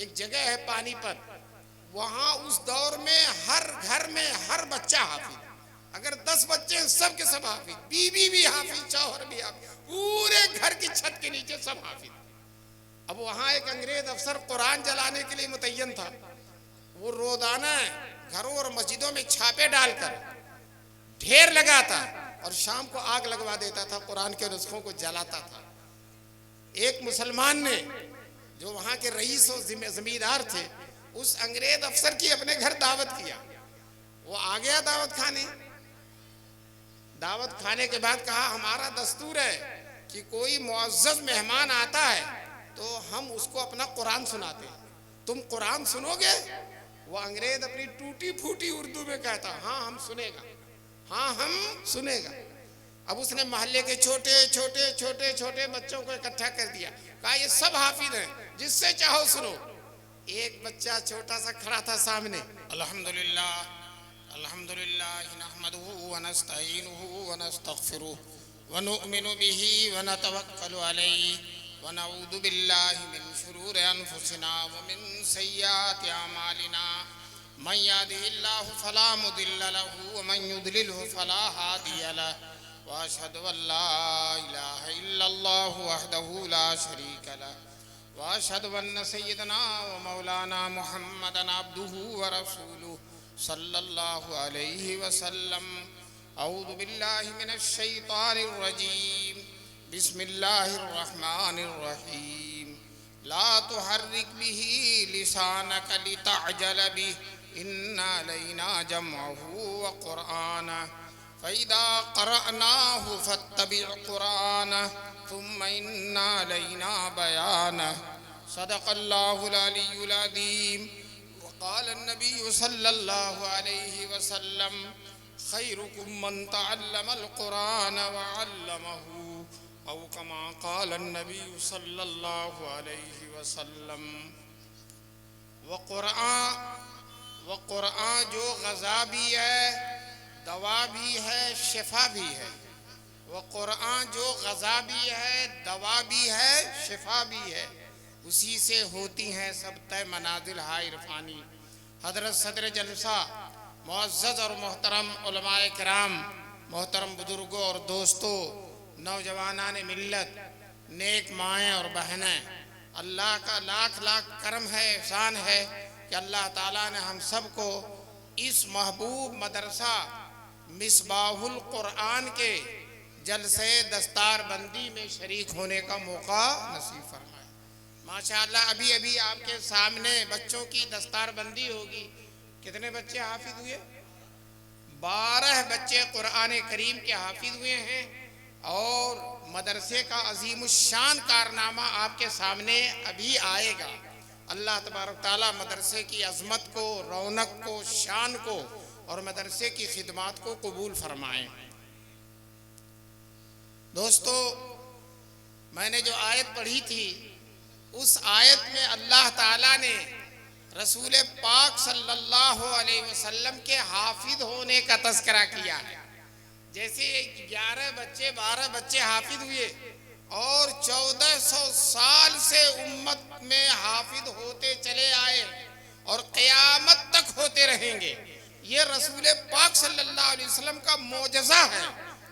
ایک جگہ ہے پانی پت، وہاں اس دور میں ہر گھر میں ہر بچہ حافظ، اگر 10 بچے ہیں سب کے سب حافظ، بیوی بھی حافظ، شوہر بھی حافظ، پورے گھر کی چھت کے نیچے سب حافظ۔ اب وہاں ایک انگریز افسر قرآن جلانے کے لیے متعین تھا، وہ روزانہ گھروں اور مسجدوں میں چھاپے ڈال کر ڈھیر لگاتا اور شام کو آگ لگوا دیتا تھا، قرآن کے نسخوں کو جلاتا تھا۔ ایک مسلمان نے جو وہاں کے رئیس و زمیندار تھے، اس انگریز افسر کی اپنے گھر دعوت کیا، وہ آ گیا دعوت کھانے۔ دعوت کھانے کے بعد کہا ہمارا دستور ہے کہ کوئی معزز مہمان آتا ہے تو ہم اس کو اپنا قرآن سناتے ہیں، تم قرآن سنو گے؟ وہ انگریز اپنی ٹوٹی پھوٹی اردو میں کہتا ہاں ہم سنے گا، ہاں ہم سنے گا۔ اب اس نے محلے کے چھوٹے چھوٹے چھوٹے چھوٹے بچوں کو اکٹھا کر دیا، کہا یہ سب حافظ ہیں، جس سے چاہو سنو۔ ایک بچہ چھوٹا سا کھڑا تھا سامنے، الحمدللہ الحمدللہ نحمدہ ونستعینہ ونستغفرہ ونؤمن بہ ونتوکل علیہ ونعوذ باللہ من شرور انفسنا ومن سیئات اعمالنا من یهده اللہ فلا مضل له ومن یضللہ فلا ہادی له واشهد ان لا الہ الا اللہ وحدہ لا شریک له واشهد ان سیدنا ومولانا محمدا عبدہ ورسولہ صلی اللہ علیہ وسلم۔ اعوذ باللہ من الشیطان الرجیم، بسم اللہ الرحمن الرحیم۔ لا تحرک به لسانک لتعجل به ان علینا جمعہ وقرآنہ فإذا قرأناه فاتبع قرآنه ثم إن علينا بيانه صدق الله العلي العظيم۔ وقال النبي صلى الله عليه وسلم خيركم من تعلم القرآن وعلمه أو كما قال النبي صلى الله عليه وسلم۔ وقرآن جو غذا بھی ہے، دوا بھی ہے، شفا بھی ہے۔ وہ قرآن جو غذا بھی ہے، دوا بھی ہے، شفا بھی ہے، اسی سے ہوتی ہیں سب طے منازل ہائے عرفانی۔ حضرت صدر جلسہ، معزز اور محترم علماء کرام، محترم بزرگوں اور دوستوں، نوجوانان ملت، نیک مائیں اور بہنیں، اللہ کا لاکھ لاکھ کرم ہے، احسان ہے کہ اللہ تعالیٰ نے ہم سب کو اس محبوب مدرسہ مصباح القرآن کے جلسے دستار بندی میں شریک ہونے کا موقع نصیب فرمائے۔ ماشاءاللہ ابھی ابھی آپ کے سامنے بچوں کی دستار بندی ہوگی۔ کتنے بچے حافظ ہوئے؟ 12 بچے قرآن کریم کے حافظ ہوئے ہیں، اور مدرسے کا عظیم الشان کارنامہ آپ کے سامنے ابھی آئے گا۔ اللہ تبارک تعالیٰ مدرسے کی عظمت کو، رونق کو، شان کو اور مدرسے کی خدمات کو قبول فرمائیں۔ دوستو، میں نے جو آیت پڑھی تھی، اس آیت میں اللہ تعالیٰ نے رسول پاک صلی اللہ علیہ وسلم کے حافظ ہونے کا تذکرہ کیا ہے۔ جیسے 11 بچے 12 بچے حافظ ہوئے اور 1400 سال سے امت میں حافظ ہوتے چلے آئے اور قیامت تک ہوتے رہیں گے، یہ رسول پاک صلی اللہ علیہ وسلم کا معجزہ ہے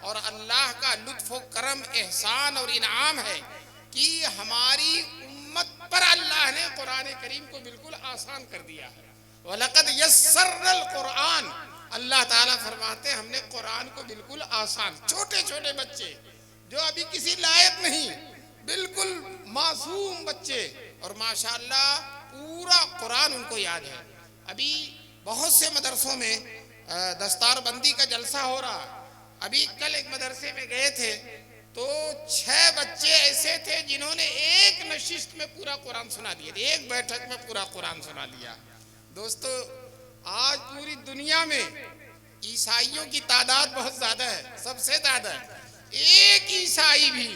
اور اللہ کا لطف و کرم، احسان اور انعام ہے کہ ہماری امت پر اللہ نے قرآن کریم کو بالکل آسان کر دیا ہے۔ وَلَقَدْ يَسَّرْنَا الْقُرْآنَ، اللہ تعالیٰ فرماتے ہیں ہم نے قرآن کو بالکل آسان، چھوٹے چھوٹے بچے جو ابھی کسی لائق نہیں، بالکل معصوم بچے، اور ماشاءاللہ پورا قرآن ان کو یاد ہے۔ ابھی بہت سے مدرسوں میں دستار بندی کا جلسہ ہو رہا۔ ابھی کل ایک مدرسے میں گئے تھے تو 6 بچے ایسے تھے جنہوں نے ایک نشست میں پورا قرآن سنا دیا، ایک بیٹھک میں پورا قرآن سنا دیا۔ دوستو، آج پوری دنیا میں عیسائیوں کی تعداد بہت زیادہ ہے، سب سے زیادہ ہے۔ ایک عیسائی بھی،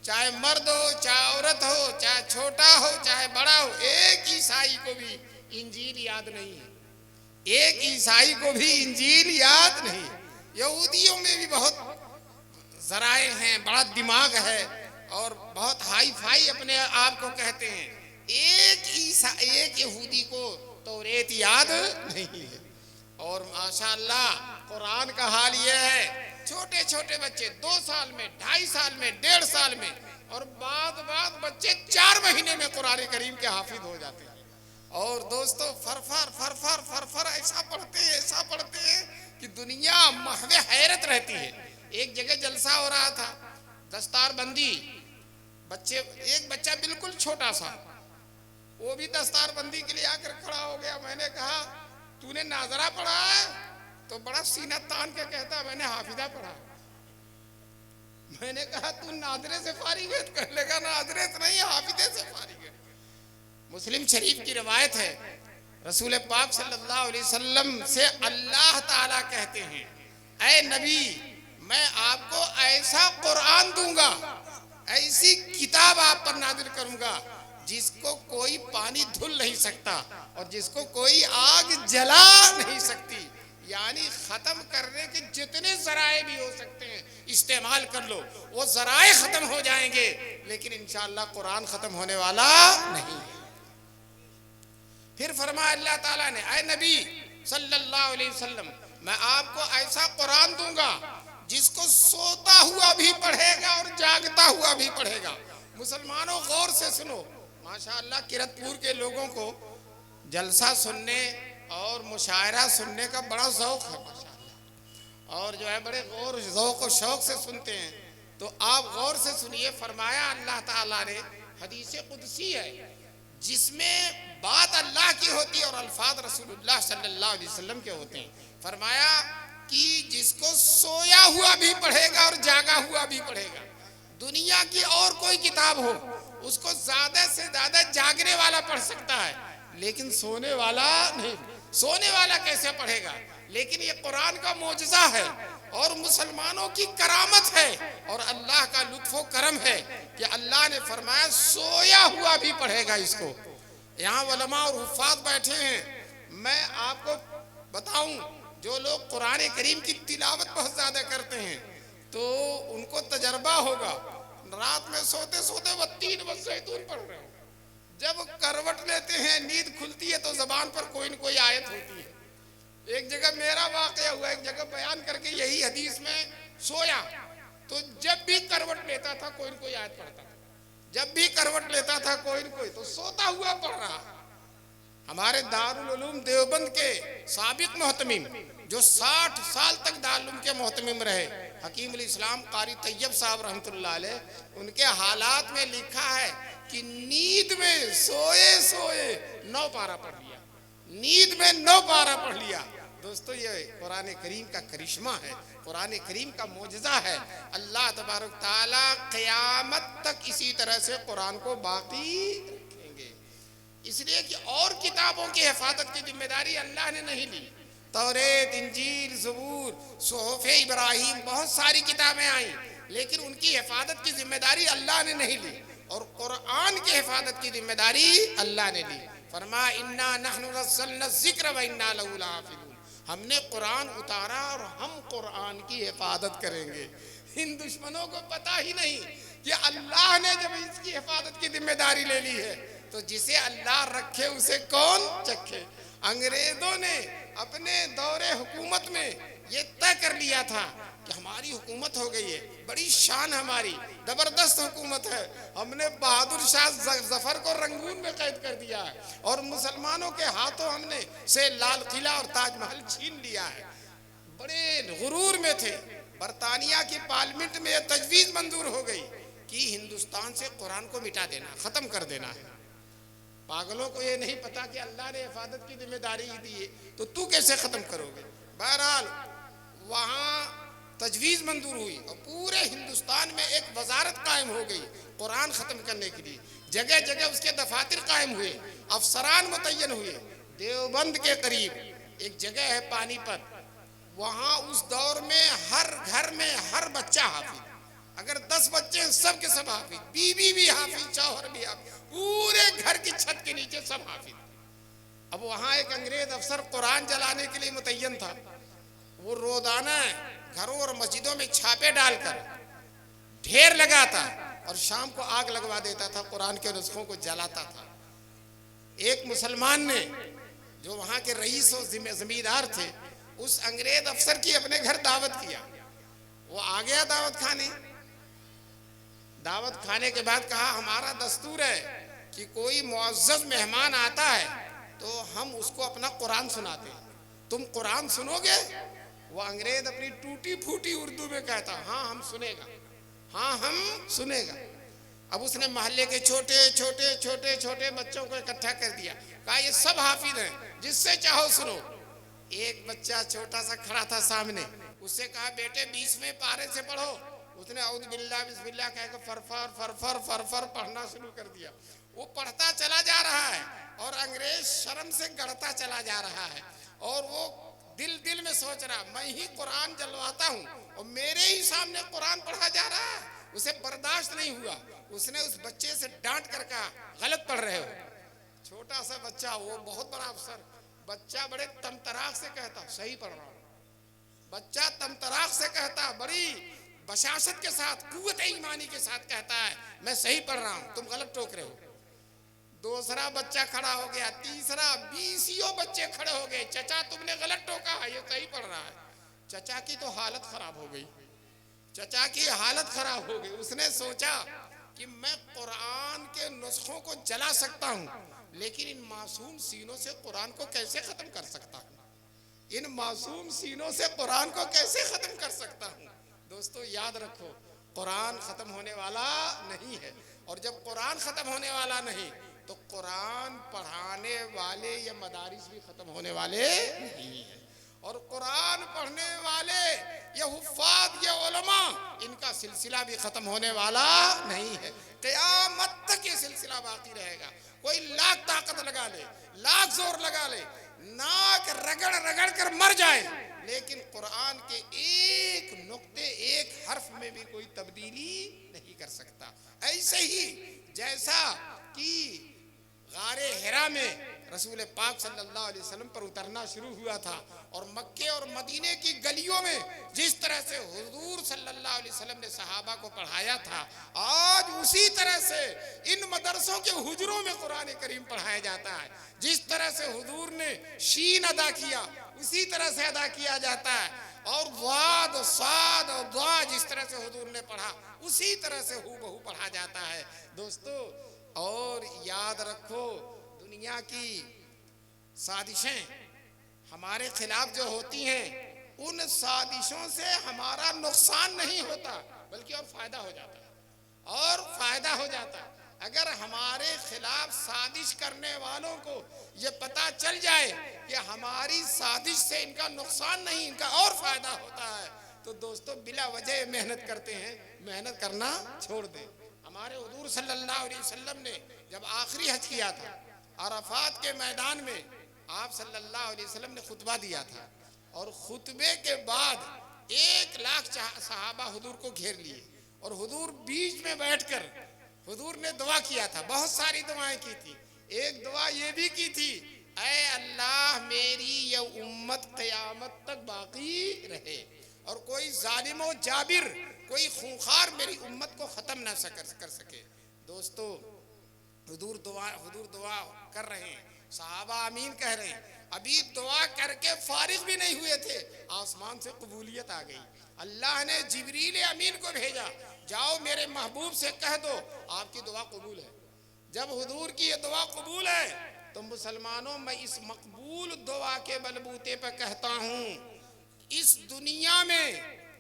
چاہے مرد ہو، چاہے عورت ہو، چاہے چھوٹا ہو، چاہے بڑا ہو، ایک عیسائی کو بھی انجیل یاد نہیں ہے۔ ایک عیسائی کو بھی انجیل یاد نہیں۔ یہودیوں میں بھی بہت ذرائع ہیں، بڑا دماغ ہے اور بہت ہائی فائی اپنے آپ کو کہتے ہیں۔ ایک یہودی کو توریت یاد نہیں ہے. اور ماشاءاللہ قرآن کا حال یہ ہے، چھوٹے چھوٹے بچے 2 سال میں، 2.5 سال میں، 1.5 سال میں، اور بعض بچے 4 مہینے میں قرآن کریم کے حافظ ہو جاتے ہیں. اور دوستو فرفر ایسا پڑھتے ہیں کہ دنیا محو حیرت رہتی ہے. ایک جگہ جلسہ ہو رہا تھا، دستار بندی، ایک بچہ بالکل چھوٹا سا، وہ بھی دستار بندی کے لیے آ کر کھڑا ہو گیا. میں نے کہا تو نے ناظرہ پڑھا ہے؟ تو بڑا سینہ تان کے کہتا میں نے حافظہ پڑھا. میں نے کہا تو ناظرے سے فارغ ہے؟ کہنے لگا ناظرے سے نہیں، حافظے سے فارغ ہے. مسلم شریف کی روایت ہے، رسول پاک صلی اللہ علیہ وسلم سے اللہ تعالیٰ کہتے ہیں اے نبی میں آپ کو ایسا قرآن دوں گا، ایسی کتاب آپ پر نازل کروں گا جس کو کوئی پانی دھل نہیں سکتا اور جس کو کوئی آگ جلا نہیں سکتی. یعنی ختم کرنے کے جتنے ذرائع بھی ہو سکتے ہیں استعمال کر لو، وہ ذرائع ختم ہو جائیں گے لیکن انشاءاللہ قرآن ختم ہونے والا نہیں. پھر فرمایا اللہ تعالیٰ نے اے نبی صلی اللہ علیہ وسلم میں آپ کو ایسا قرآن دوں گا جس کو سوتا ہوا بھی پڑھے گا اور جاگتا ہوا بھی پڑھے گا. مسلمانوں غور سے سنو، ماشاءاللہ کرت پور کے لوگوں کو جلسہ سننے اور مشاعرہ سننے کا بڑا ذوق ہے ماشاءاللہ، اور جو ہے بڑے غور ذوق و شوق سے سنتے ہیں. تو آپ غور سے سنیے، فرمایا اللہ تعالیٰ نے، حدیث قدسی ہے جس میں بات اللہ کی ہوتی ہے اور الفاظ رسول اللہ صلی اللہ علیہ وسلم کے ہوتے ہیں. فرمایا کہ جس کو سویا ہوا بھی پڑھے گا اور جاگا ہوا بھی پڑھے گا، دنیا کی اور کوئی کتاب ہو اس کو زیادہ سے زیادہ جاگنے والا پڑھ سکتا ہے لیکن سونے والا نہیں. سونے والا کیسے پڑھے گا؟ لیکن یہ قرآن کا معجزہ ہے اور مسلمانوں کی کرامت ہے اور اللہ کا لطف و کرم ہے کہ اللہ نے فرمایا سویا ہوا بھی پڑھے گا اس کو. یہاں علماء اور حفاظ بیٹھے ہیں، میں آپ کو بتاؤں جو لوگ قرآن کریم کی تلاوت بہت زیادہ کرتے ہیں تو ان کو تجربہ ہوگا، رات میں سوتے سوتے وہ 3 والزیتون پڑھ رہے ہیں، جب کروٹ لیتے ہیں نیند کھلتی ہے تو زبان پر کوئی نہ کوئی آیت ہوتی ہے. ایک جگہ میرا واقعہ ہوا، ایک جگہ بیان کر کے یہی حدیث میں سویا تو جب بھی کروٹ لیتا تھا کوئی نہ کوئی آیت پڑھتا تھا، جب بھی کروٹ لیتا تھا کوئی نہ کوئی، تو سوتا ہوا پڑھ رہا. ہمارے دارالعلوم دیوبند کے سابق محتمم جو 60 سال تک دارالعلوم کے محتمم رہے، حکیم الاسلام قاری طیب صاحب رحمۃ اللہ علیہ، ان کے حالات میں لکھا ہے کہ نیند میں سوئے 9 پارہ پڑھ لیا، نیند میں 9 پارہ پڑھ لیا. دوستو یہ قرآن کریم کا کرشمہ ہے، قرآن کریم کا معجزہ ہے. اللہ تبارک تعالیٰ قیامت تک اسی طرح سے قرآن کو باقی رکھیں گے، اس لیے کہ اور کتابوں کی حفاظت کی ذمہ داری اللہ نے نہیں لی. توریت، انجیل، زبور، صحف ابراہیم، بہت ساری کتابیں آئیں لیکن ان کی حفاظت کی ذمہ داری اللہ نے نہیں لی، اور قرآن کی حفاظت کی ذمہ داری اللہ نے لی. فرمایا انا نحن نزلنا الذکر و انا لہ لحافظون، ہم نے قرآن اتارا اور ہم قرآن کی حفاظت کریں گے. ان دشمنوں کو پتہ ہی نہیں کہ اللہ نے جب اس کی حفاظت کی ذمہ داری لے لی ہے تو جسے اللہ رکھے اسے کون چکھے. انگریزوں نے اپنے دور حکومت میں یہ طے کر لیا تھا کہ ہماری حکومت ہو گئی ہے، بڑی شان ہماری، زبردست حکومت ہے، ہم نے بہادر شاہ ظفر کو رنگون میں قید کر دیا ہے اور مسلمانوں کے ہاتھوں ہم نے سے لال قلعہ اور تاج محل چھین لیا ہے. بڑے غرور میں تھے. برطانیہ کی پارلیمنٹ میں یہ تجویز منظور ہو گئی کہ ہندوستان سے قرآن کو مٹا دینا، ختم کر دینا ہے. پاگلوں کو یہ نہیں پتا کہ اللہ نے حفاظت کی ذمہ داری دی ہے تو کیسے ختم کرو گے. بہرحال وہاں تجویز منظور ہوئی اور پورے ہندوستان میں ایک وزارت قائم ہو گئی قرآن ختم کرنے کے لیے. جگہ جگہ اس کے دفاتر قائم ہوئے، افسران متعین ہوئے. دیوبند کے قریب ایک جگہ ہے پانی پت، وہاں اس دور میں ہر گھر میں ہر بچہ حافظ، اگر 10 بچے ہیں سب کے سب حافظ، بیوی بھی حافظ، شوہر بھی حافظ، پورے گھر کی چھت کے نیچے سب حافظ. اب وہاں ایک انگریز افسر قرآن جلانے کے لیے متعین تھا. وہ روزانہ گھروں اور مسجدوں میں چھاپے ڈال کر ڈھیر لگاتا اور شام کو آگ لگوا دیتا تھا، قرآن کے نسخوں کو جلاتا تھا. ایک مسلمان نے جو وہاں کے رئیس و زمیندار تھے اس انگریز افسر کی اپنے گھر دعوت کیا. وہ آ گیا دعوت کھانے. دعوت کھانے کے بعد کہا ہمارا دستور ہے کہ کوئی معزز مہمان آتا ہے تو ہم اس کو اپنا قرآن سناتے ہیں. تم قرآن سنو گے؟ وہ انگریز اپنی ٹوٹی پھوٹی اردو میں کہتا ہاں ہم سنے گا، ہاں ہم سنے گا. اب اس نے محلے کے چھوٹے چھوٹے چھوٹے چھوٹے بچوں کو اکٹھا کر دیا. کہا یہ سب حافظ ہیں، جس سے چاہو سنو. ایک بچہ چھوٹا سا کھڑا تھا سامنے. اس سے کہا بیٹے 20ویں پارے سے پڑھو. اس نے اعوذ باللہ بسم اللہ کہہ کے فرفر فرفر فرفر پڑھنا شروع کر دیا. وہ پڑھتا چلا جا رہا ہے اور انگریز شرم سے گڑتا چلا جا رہا ہے. اور وہ دل میں سوچ رہا میں ہی قرآن جلواتا ہوں اور میرے ہی سامنے قرآن پڑھا جا رہا ہے. اسے برداشت نہیں ہوا. اس نے اس بچے سے ڈانٹ کر کہا غلط پڑھ رہے ہو. چھوٹا سا بچہ، وہ بہت بڑا افسر. بچہ بڑے تمتراق سے کہتا صحیح پڑھ رہا ہوں. بچہ تمتراق سے کہتا، بڑی بشاشت کے ساتھ، قوت ایمانی کے ساتھ کہتا ہے میں صحیح پڑھ رہا ہوں، تم غلط ٹوک رہے ہو. دوسرا بچہ کھڑا ہو گیا، تیسرا، 20 بچے کھڑے ہو گئے. چچا تم نے غلط ٹوکا ہے، یہ صحیح پڑھ رہا ہے. چچا کی تو حالت خراب ہو گئی. چچا کی حالت خراب ہو گئی. اس نے سوچا کہ میں قرآن کے نسخوں کو جلا سکتا ہوں لیکن ان معصوم سینوں سے قرآن کو کیسے ختم کر سکتا ہوں. ان معصوم سینوں سے قرآن کو کیسے ختم کر سکتا ہوں. دوستو یاد رکھو قرآن ختم ہونے والا نہیں ہے. اور جب قرآن ختم ہونے والا نہیں تو قرآن پڑھانے والے یا مدارس بھی ختم ہونے والے نہیں ہیں. اور قرآن پڑھنے والے یا حفاظ یا علماء ان کا سلسلہ بھی ختم ہونے والا نہیں ہے. قیامت تک یہ سلسلہ باقی رہے گا. کوئی لاکھ طاقت لگا لے، لاکھ زور لگا لے، ناک رگڑ رگڑ کر مر جائے، لیکن قرآن کے ایک نقطے ایک حرف میں بھی کوئی تبدیلی نہیں کر سکتا. ایسے ہی جیسا کہ غار حرا میں رسول پاک صلی اللہ علیہ وسلم پر اترنا شروع ہوا تھا اور مکے اور مدینے کی گلیوں میں جس طرح سے حضور صلی اللہ علیہ وسلم نے صحابہ کو پڑھایا تھا، آج اسی طرح سے ان مدرسوں کے حجروں میں قرآن کریم پڑھایا جاتا ہے. جس طرح سے حضور نے شین ادا کیا اسی طرح سے ادا کیا جاتا ہے. اور ضاد صاد اور ضا جس طرح سے حضور نے پڑھا اسی طرح سے ہو بہو پڑھا جاتا ہے. دوستو اور یاد رکھو دنیا کی سازشیں ہمارے خلاف جو ہوتی ہیں ان سازشوں سے ہمارا نقصان نہیں ہوتا بلکہ اور فائدہ ہو جاتا ہے، اور فائدہ ہو جاتا ہے. اگر ہمارے خلاف سازش کرنے والوں کو یہ پتا چل جائے کہ ہماری سازش سے ان کا نقصان نہیں ان کا اور فائدہ ہوتا ہے تو دوستو بلا وجہ محنت کرتے ہیں، محنت کرنا چھوڑ دیں. ہمارے حضور صلی اللہ علیہ وسلم نے جب آخری حج کیا تھا عرفات کے میدان میں آپ صلی اللہ علیہ وسلم نے خطبہ دیا تھا اور خطبے کے بعد 1,00,000 صحابہ حضور کو گھیر لیے اور حضور بیچ میں بیٹھ کر حضور نے دعا کیا تھا. بہت ساری دعائیں کی تھی. ایک دعا یہ بھی کی تھی اے اللہ میری یہ امت قیامت تک باقی رہے اور کوئی ظالم و جابر کوئی خونخوار میری امت کو ختم نہ کر سکے. دوستو حضور دعا کر رہے ہیں، صحابہ آمین کہہ رہے ہیں. ابھی دعا کر کے فارغ بھی نہیں ہوئے تھے، آسمان سے قبولیت آ گئی. اللہ نے جبریل امین کو بھیجا، جاؤ میرے محبوب سے کہہ دو آپ کی دعا قبول ہے. جب حضور کی یہ دعا قبول ہے تو مسلمانوں میں اس مقبول دعا کے بلبوتے پہ کہتا ہوں اس دنیا میں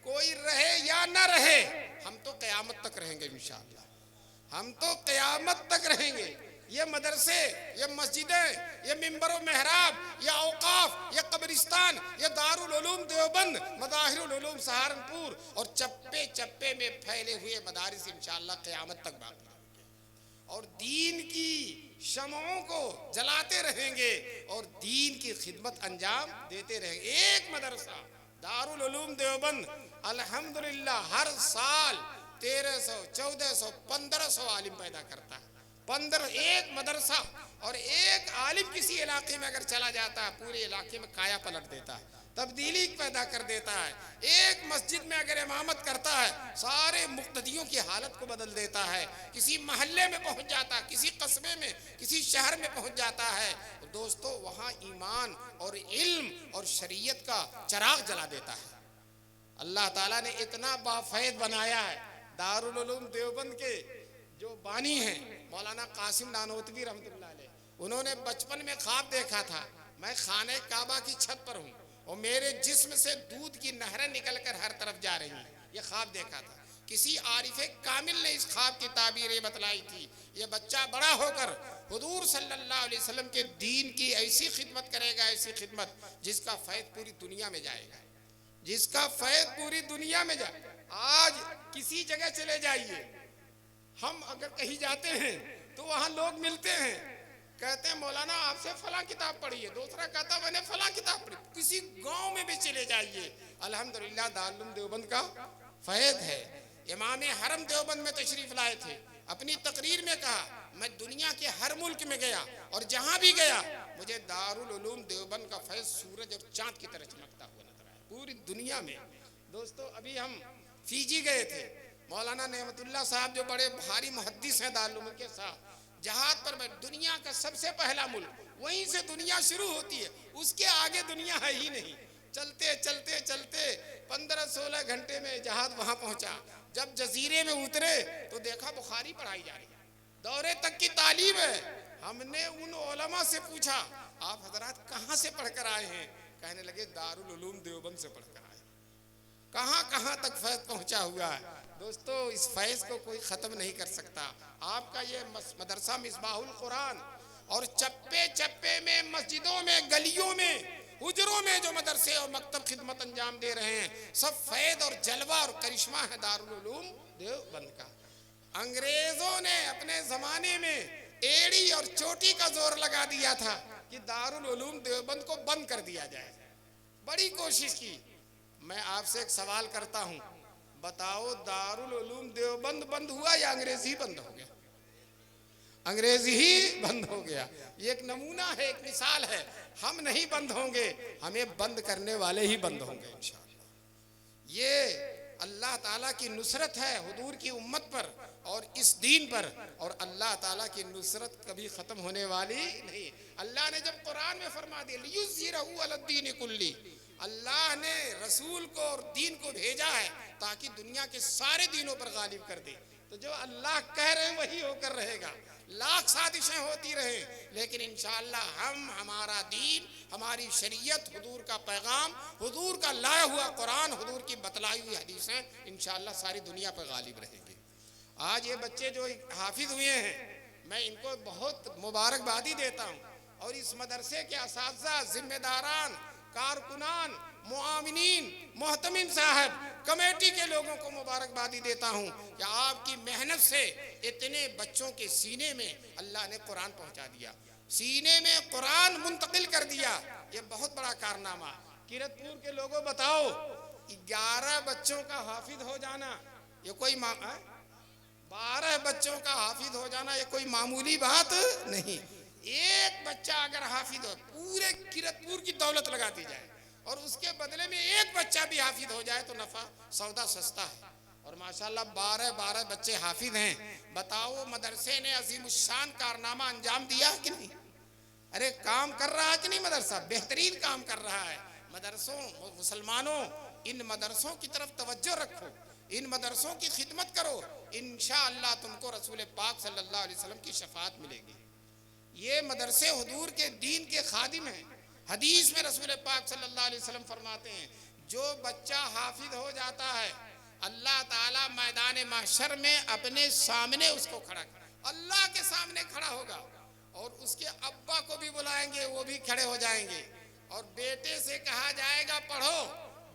کوئی رہے یا نہ رہے ہم تو قیامت تک رہیں گے انشاءاللہ. ہم تو قیامت تک رہیں گے. یہ مدرسے، یہ مسجدیں، یہ منبر و محراب، یہ اوقاف، یہ قبرستان، یہ دارالعلوم دیوبند، مظاہر العلوم سہارنپور اور چپے چپے میں پھیلے ہوئے مدارس انشاءاللہ قیامت تک باقی رہیں گے اور دین کی شمعوں کو جلاتے رہیں گے اور دین کی خدمت انجام دیتے رہیں گے. ایک مدرسہ دارالعلوم دیوبند الحمدللہ ہر سال 1300 1400 1500 عالم پیدا کرتا ہے. 15 ایک مدرسہ اور ایک عالم کسی علاقے میں اگر چلا جاتا ہے پورے علاقے میں کایا پلٹ دیتا ہے. تبدیلی پیدا کر دیتا ہے. ایک مسجد میں اگر امامت کرتا ہے سارے مقتدیوں کی حالت کو بدل دیتا ہے. کسی محلے میں پہنچ جاتا ہے, کسی قصبے میں, کسی شہر میں پہنچ جاتا ہے, دوستو وہاں ایمان اور علم اور شریعت کا چراغ جلا دیتا ہے. اللہ تعالیٰ نے اتنا بافید بنایا ہے. دارالعلوم دیوبند کے جو بانی ہیں مولانا قاسم نانوتوی رحمۃ اللہ علیہ, انہوں نے بچپن میں خواب دیکھا تھا میں خانہ کعبہ کی چھت پر ہوں اور میرے جسم سے دودھ کی نہریں نکل کر ہر طرف جا رہی ہیں. یہ خواب دیکھا تھا. کسی عارف کامل نے اس خواب کی تعبیر یہ بتلائی تھی, یہ بچہ بڑا ہو کر حضور صلی اللہ علیہ وسلم کے دین کی ایسی خدمت کرے گا, ایسی خدمت جس کا فیض پوری دنیا میں جائے گا, جس کا فیض پوری دنیا میں جائے. آج کسی جگہ چلے جائیے, ہم اگر کہیں جاتے ہیں تو وہاں لوگ ملتے ہیں, کہتے ہیں مولانا آپ سے فلاں کتاب پڑھی ہے, دوسرا کہتا میں نے فلاں کتاب پڑھی. کسی گاؤں میں بھی چلے جائیے, الحمدللہ دارالعلوم دیوبند کا فیض ہے. امام حرم دیوبند میں تشریف لائے تھے, اپنی تقریر میں کہا میں دنیا کے ہر ملک میں گیا اور جہاں بھی گیا مجھے دارالعلوم دیوبند کا فیض سورج اور چاند کی طرح چمکتا ہوا نظر آیا پوری دنیا میں. دوستو ابھی ہم فیجی گئے تھے, مولانا نعمت اللہ صاحب جو بڑے بھاری محدث ہیں دارالعلوم کے ساتھ, جہاد پر میں دنیا کا سب سے پہلا ملک, وہیں سے دنیا شروع ہوتی ہے, اس کے آگے دنیا ہے ہی نہیں. چلتے چلتے چلتے 15-16 گھنٹے میں جہاد وہاں پہنچا. جب جزیرے میں اترے تو دیکھا بخاری پڑھائی جا رہی ہے, دورے تک کی تعلیم ہے. ہم نے ان علماء سے پوچھا آپ حضرات کہاں سے پڑھ کر آئے ہیں؟ کہنے لگے دارالعلوم دیوبند سے پڑھ کر آئے. کہاں کہاں تک فیض پہنچا ہوا ہے. دوستو اس فیض کو کوئی ختم نہیں کر سکتا. آپ کا یہ مدرسہ مصباح القرآن اور چپے چپے میں, مسجدوں میں, گلیوں میں, حجروں میں جو مدرسے اور مکتب خدمت انجام دے رہے ہیں, سب فیض اور جلوہ اور کرشمہ ہے دارالعلوم دیوبند کا. انگریزوں نے اپنے زمانے میں ایڑی اور چوٹی کا زور لگا دیا تھا کہ دارالعلوم دیوبند کو بند کر دیا جائے, بڑی کوشش کی. میں آپ سے ایک سوال کرتا ہوں, بتاؤ دارالعلوم دیوبند بند ہوا یا انگریزی بند ہو گیا؟ انگریزی ہی بند ہو گیا. یہ ایک نمونہ ہے, ایک مثال ہے. ہم نہیں بند ہوں گے, ہمیں بند کرنے والے ہی بند ہوں گے انشاءاللہ. یہ اللہ تعالیٰ کی نصرت ہے حضور کی امت پر اور اس دین پر, اور اللہ تعالیٰ کی نصرت کبھی ختم ہونے والی نہیں. اللہ نے جب قرآن میں فرما دیا لِيُظْهِرَهُ عَلَى الدِّينِ كُلِّهِ, اللہ نے رسول کو اور دین کو بھیجا ہے تاکہ دنیا کے سارے دینوں پر غالب کر دے. تو جو اللہ کہہ رہے ہیں وہی ہو کر رہے گا. لاکھ سازشیں ہوتی رہیں لیکن انشاءاللہ ہم, ہمارا دین, ہماری شریعت, حضور کا پیغام, حضور کا لایا ہوا قرآن, حضور کی بتلائی ہوئی حدیثیں انشاءاللہ ساری دنیا پر غالب رہیں گے. آج یہ بچے جو حافظ ہوئے ہیں میں ان کو بہت مبارکبادی دیتا ہوں, اور اس مدرسے کے اساتذہ, ذمہ داران, کارکنان, معاونین, محتمم صاحب, کمیٹی کے لوگوں کو مبارکبادی دیتا ہوں کہ آپ کی محنت سے اتنے بچوں کے سینے میں اللہ نے قرآن پہنچا دیا, سینے میں قرآن منتقل کر دیا. یہ بہت بڑا کارنامہ. کیرتپور کے لوگوں بتاؤ 11 بچوں کا حافظ ہو جانا یہ کوئی 12 بچوں کا حافظ ہو جانا یہ کوئی معمولی بات نہیں. ایک بچہ اگر حافظ ہو, پورے کیرتپور کی دولت لگا دی جائے اور اس کے بدلے میں ایک بچہ بھی حافظ ہو جائے تو نفع سودا سستا ہے. اور ماشاءاللہ 12 بچے حافظ ہیں. بتاؤ مدرسے نے عظیم الشان کارنامہ انجام دیا کہ نہیں؟ ارے کام کر رہا ہے کہ نہیں مدرسہ؟ بہترین کام کر رہا ہے. مدرسوں, مسلمانوں ان مدرسوں کی طرف توجہ رکھو, ان مدرسوں کی خدمت کرو, انشاءاللہ تم کو رسول پاک صلی اللہ علیہ وسلم کی شفاعت ملے گی. یہ مدرسے حضور کے دین کے خادم ہیں. حدیث میں رسول پاک صلی اللہ علیہ وسلم فرماتے ہیں جو بچہ حافظ ہو جاتا ہے اللہ تعالیٰ میدان محشر میں اپنے سامنے اس کو کھڑا, اللہ کے سامنے کھڑا ہوگا, اور اس کے ابا کو بھی بلائیں گے, وہ بھی کھڑے ہو جائیں گے, اور بیٹے سے کہا جائے گا پڑھو,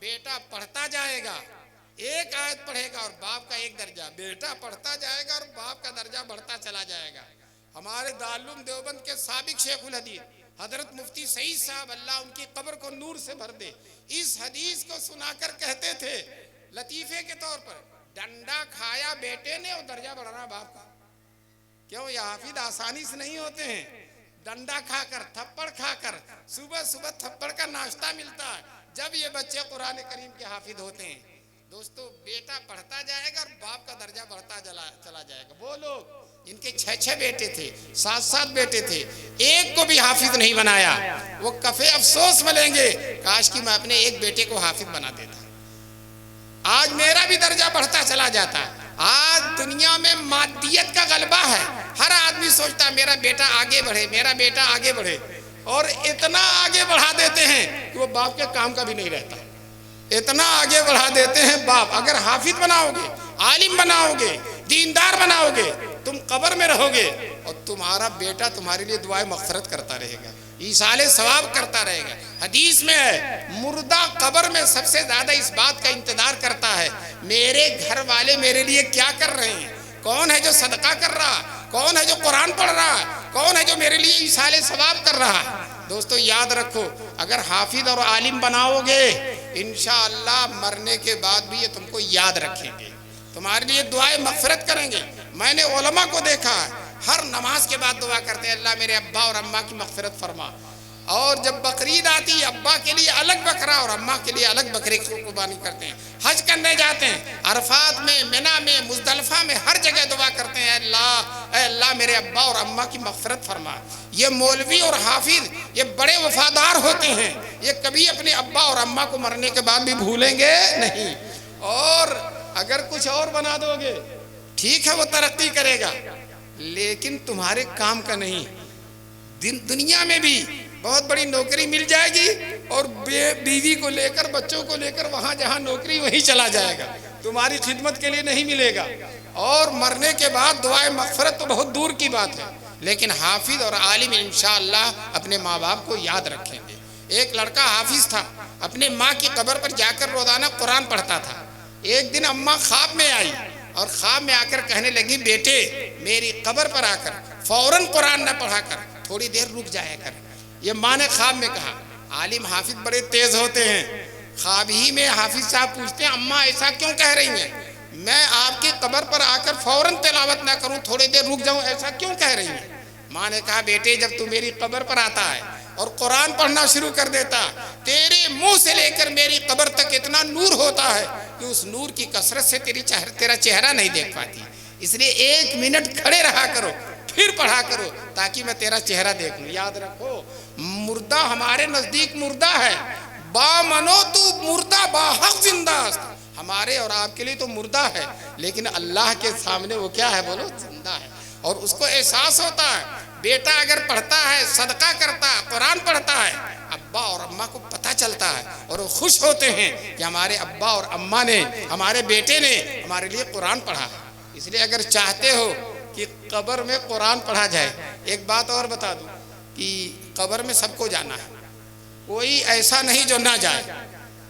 بیٹا پڑھتا جائے گا, ایک آیت پڑھے گا اور باپ کا ایک درجہ, بیٹا پڑھتا جائے گا اور باپ کا درجہ بڑھتا چلا جائے گا. ہمارے دارالعلوم دیوبند کے سابق شیخ الحدیث حضرت مفتی سعید صاحب, اللہ ان کی قبر کو نور سے بھر دے, اس حدیث کو سنا کر کہتے تھے لطیفے کے طور پر, ڈنڈا کھایا بیٹے نے اور درجہ بڑھانا باپ کا. کیوں؟ یہ حافظ آسانی سے نہیں ہوتے ہیں. ڈنڈا کھا کر, تھپڑ کھا کر, صبح صبح تھپڑ کا ناشتہ ملتا ہے, جب یہ بچے قرآن کریم کے حافظ ہوتے ہیں دوستو، بیٹا پڑھتا جائے گا اور باپ کا درجہ بڑھتا چلا جائے گا۔ وہ لوگ جن کے 6 بیٹے تھے، 7 بیٹے تھے، ایک کو بھی حافظ نہیں بنایا، وہ کفے افسوس ملیں گے، کاش کہ میں اپنے ایک بیٹے کو حافظ بنا دیتا، آج میرا بھی درجہ بڑھتا چلا جاتا۔ آج دنیا میں مادیت کا غلبہ ہے، ہر آدمی سوچتا ہے میرا بیٹا آگے بڑھے، میرا بیٹا آگے بڑھے، اور اتنا آگے بڑھا دیتے ہیں کہ وہ باپ کے کام کا بھی نہیں رہتا، اتنا آگے بڑھا دیتے ہیں باپ۔ اگر حافظ بناؤ گے، عالم بناؤ گے، دیندار بناؤ گے، تم قبر میں رہو گے اور تمہارا بیٹا تمہارے لیے دعائیں مغفرت کرتا رہے گا، ایصال ثواب کرتا رہے گا۔ حدیث میں ہے مردہ قبر میں سب سے زیادہ اس بات کا انتظار کرتا ہے میرے گھر والے میرے لیے کیا کر رہے ہیں، کون ہے جو صدقہ کر رہا، کون ہے جو قرآن پڑھ رہا، کون ہے جو میرے لیے ایصال ثواب کر رہا۔ دوستو یاد رکھو، اگر حافظ اور عالم بناؤ گے انشاءاللہ مرنے کے بعد بھی یہ تم کو یاد رکھیں گے، تمہارے لیے دعائیں مغفرت کریں گے۔ میں نے علماء کو دیکھا ہر نماز کے بعد دعا کرتے ہیں اللہ میرے ابا اور اماں کی مغفرت فرما، اور جب بقرعید آتی ہے ابا کے لیے الگ بکرا اور اماں کے لیے الگ بکرے کی قربانی کرتے ہیں۔ حج کرنے جاتے ہیں، عرفات میں، منی میں، مزدلفہ میں، ہر جگہ دعا کرتے ہیں اے اللہ میرے ابا اور اماں کی مغفرت فرما۔ یہ مولوی اور حافظ یہ بڑے وفادار ہوتے ہیں، یہ کبھی اپنے ابا اور اماں کو مرنے کے بعد بھی بھولیں گے نہیں۔ اور اگر کچھ اور بنا دو گے ٹھیک ہے وہ ترقی کرے گا لیکن تمہارے کام کا نہیں، دنیا میں بھی بہت بڑی نوکری مل جائے گی اور بیوی کو لے کر بچوں کو لے کر وہاں جہاں نوکری وہیں چلا جائے گا، تمہاری خدمت کے لیے نہیں ملے گا۔ اور مرنے کے بعد دعائیں مغفرت تو بہت دور کی بات ہے، لیکن حافظ اور عالم انشاءاللہ اپنے ماں باپ کو یاد رکھیں گے۔ ایک لڑکا حافظ تھا، اپنے ماں کی قبر پر جا کر روزانہ قرآن پڑھتا تھا۔ ایک دن اماں خواب میں آئی اور خواب میں آ کر کہنے لگی بیٹے میری قبر پر آ کر فوراً قرآن نہ پڑھا کر، تھوڑی دیر رک جایا کر۔ یہ ماں نے خواب میں کہا۔ عالم حافظ بڑے تیز ہوتے ہیں، خواب ہی میں حافظ صاحب پوچھتے ہیں اماں ایسا کیوں کہہ رہی ہیں، میں آپ کی قبر پر آ کر فوراً تلاوت نہ کروں، تھوڑی دیر رک جاؤں، ایسا کیوں کہہ رہی ہیں؟ ماں نے کہا بیٹے جب تو میری قبر پر آتا ہے اور قرآن پڑھنا شروع کر دیتا، تیرے منہ سے لے کر میری قبر تک اتنا نور ہوتا ہے کہ اس نور کی کثرت سے تیرا چہرہ نہیں دیکھ پاتی، اس لیے 1 منٹ کھڑے رہا کرو پھر پڑھا کرو تاکہ میں تیرا چہرہ دیکھوں۔ یاد رکھو مردہ ہمارے نزدیک مردہ ہے، با منو تو مردہ با حق زندہ است، ہمارے اور آپ کے لیے تو مردہ ہے لیکن اللہ کے سامنے وہ کیا ہے بولو، زندہ ہے۔ اور اس کو احساس ہوتا ہے بیٹا اگر پڑھتا ہے، صدقہ کرتا ہے، قرآن پڑھتا ہے، ابا اور اماں کو پتہ چلتا ہے اور وہ خوش ہوتے ہیں کہ ہمارے ابا اور اماں نے، ہمارے بیٹے نے ہمارے لیے قرآن پڑھا۔ اس لیے اگر چاہتے ہو کہ قبر میں قرآن پڑھا جائے، ایک بات اور بتا دوں کہ قبر میں سب کو جانا ہے، کوئی ایسا نہیں جو نہ جائے،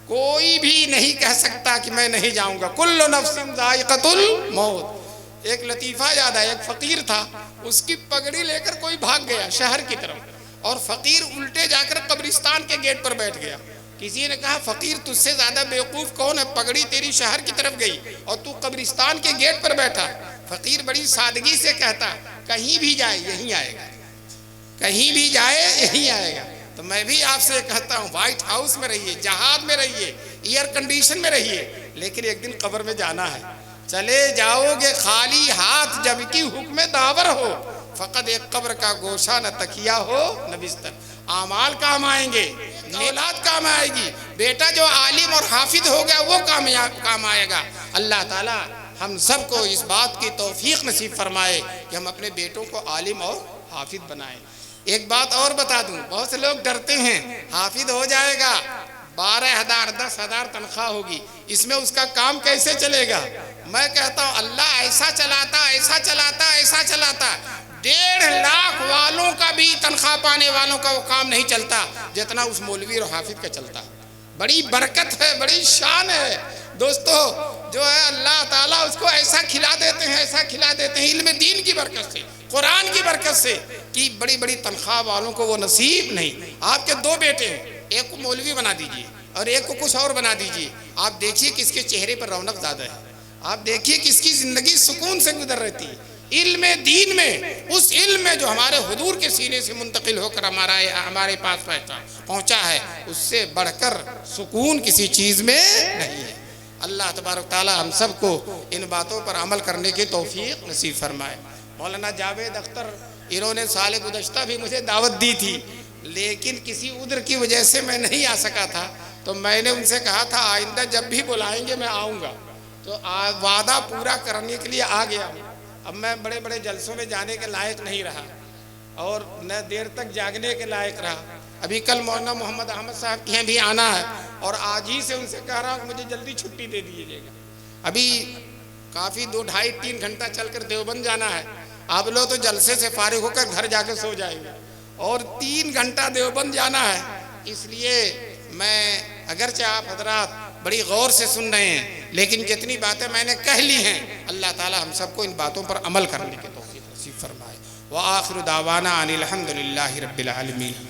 کوئی بھی نہیں کہہ سکتا کہ میں نہیں جاؤں گا، کل نفس ذائقۃ الموت۔ ایک لطیفہ یاد ہے، ایک فقیر تھا، اس کی پگڑی لے کر کوئی بھاگ گیا شہر کی طرف اور فقیر الٹے جا کر قبرستان کے گیٹ پر بیٹھ گیا۔ کسی نے کہا فقیر تجھ سے زیادہ بیوقوف کون ہے، پگڑی تیری شہر کی طرف گئی اور تو قبرستان کے گیٹ پر بیٹھا۔ فقیر بڑی سادگی سے کہتا کہیں بھی جائے یہیں آئے گا، کہیں بھی جائے یہیں آئے گا۔ تو میں بھی آپ سے کہتا ہوں وائٹ ہاؤس میں رہیے، جہاد میں رہیے، ایئر کنڈیشن میں رہیے، لیکن ایک دن قبر میں جانا ہے۔ چلے جاؤ گے خالی ہاتھ جب کی حکم داور ہو، فقط ایک قبر کا گوشہ نہ تکیہ ہو نہ بستر۔ اعمال کام آئیں گے، اولاد کام آئے گی، بیٹا جو عالم اور حافظ ہو گیا وہ کام آئے گا۔ اللہ تعالی ہم سب کو اس بات کی توفیق نصیب فرمائے کہ ہم اپنے بیٹوں کو عالم اور حافظ بنائیں۔ ایک بات اور بتا دوں، بہت سے لوگ ڈرتے ہیں حافظ ہو جائے گا 12,000 10,000 تنخواہ ہوگی، اس میں اس کا کام کیسے چلے گا؟ میں کہتا ہوں اللہ ایسا چلاتا ایسا چلاتا ایسا چلاتا 1.5 لاکھ والوں کا بھی تنخواہ پانے والوں کا وہ کام نہیں چلتا جتنا اس مولوی اور حافظ کا چلتا۔ بڑی برکت ہے، بڑی شان ہے دوستو، جو ہے اللہ تعالیٰ اس کو ایسا کھلا دیتے ہیں، ایسا کھلا دیتے ہیں علم دین کی برکت سے، قرآن کی برکت سے، کہ بڑی بڑی تنخواہ والوں کو وہ نصیب نہیں۔ آپ کے 2 بیٹے ہیں، ایک کو مولوی بنا دیجئے اور ایک کو کچھ اور بنا دیجئے، آپ دیکھیے کس کے چہرے پر رونق زیادہ ہے، آپ دیکھیے کس کی زندگی سکون سے گزر رہتی ہے۔ علم دین میں، اس علم میں جو ہمارے حضور کے سینے سے منتقل ہو کر ہمارے پاس پہنچا ہے، اس سے بڑھ کر سکون کسی چیز میں نہیں ہے۔ اللہ تبارک تعالی ہم سب کو ان باتوں پر عمل کرنے کی توفیق نصیب فرمائے۔ مولانا جاوید اختر، انہوں نے سال گزشتہ بھی مجھے دعوت دی تھی، لیکن کسی عذر کی وجہ سے میں نہیں آ سکا تھا، تو میں نے ان سے کہا تھا آئندہ جب بھی بلائیں گے میں آؤں گا، تو وعدہ پورا کرنے کے لیے آ گیا ہوں۔ اب میں بڑے بڑے جلسوں میں جانے کے لائق نہیں رہا، اور نہ دیر تک جاگنے کے لائق رہا۔ ابھی کل مولانا محمد احمد صاحب کے یہاں بھی آنا ہے، اور آج ہی سے ان سے کہہ رہا ہوں کہ مجھے جلدی چھٹی دے دیجیے گا۔ ابھی کافی 2-2.5-3 گھنٹہ چل کر دیوبند جانا ہے۔ آپ لوگ تو جلسے سے فارغ ہو کر گھر جا کے سو جائیں گے، اور 3 گھنٹہ دیوبند جانا ہے۔ اس لیے میں، اگرچہ آپ حضرات بڑی غور سے سن رہے ہیں، لیکن جتنی باتیں میں نے کہہ لی ہیں، اللہ تعالی ہم سب کو ان باتوں پر عمل کرنے کی توفیق نصیب فرمائے۔ وآخر دعوانا ان الحمد للہ رب العالمین۔